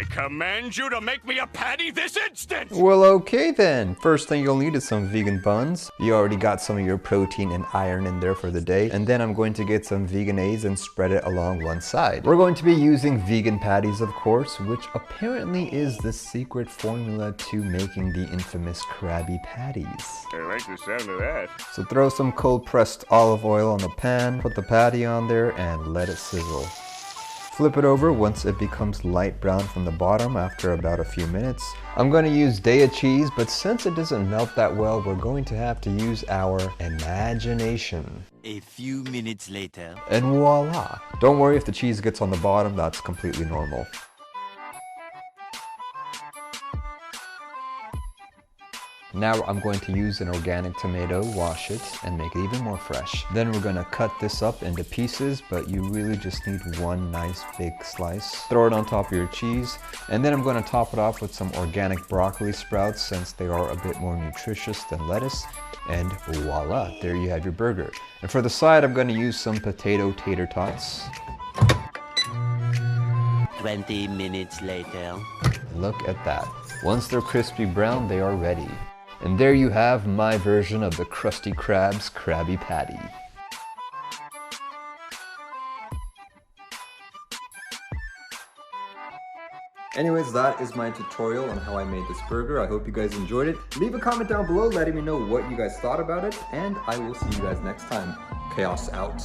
I command you to make me a patty this instant! Well, okay then. First thing you'll need is some vegan buns. You already got some of your protein and iron in there for the day. And then I'm going to get some vegan eggs and spread it along one side. We're going to be using vegan patties, of course, which apparently is the secret formula to making the infamous Krabby Patties. I like the sound of that. So throw some cold pressed olive oil on the pan, put the patty on there, and let it sizzle. Flip it over once it becomes light brown from the bottom after about a few minutes. I'm going to use Daiya cheese, but since it doesn't melt that well, we're going to have to use our imagination. A few minutes later. And voila! Don't worry if the cheese gets on the bottom, that's completely normal. Now I'm going to use an organic tomato, wash it, and make it even more fresh. Then we're going to cut this up into pieces, but you really just need one nice big slice. Throw it on top of your cheese, and then I'm going to top it off with some organic broccoli sprouts since they are a bit more nutritious than lettuce. And voila, there you have your burger. And for the side, I'm going to use some potato tater tots. 20 minutes later. Look at that. Once they're crispy brown, they are ready. And there you have my version of the Krusty Krab's Krabby Patty. Anyways, that is my tutorial on how I made this burger. I hope you guys enjoyed it. Leave a comment down below letting me know what you guys thought about it, and I will see you guys next time. Chaos out.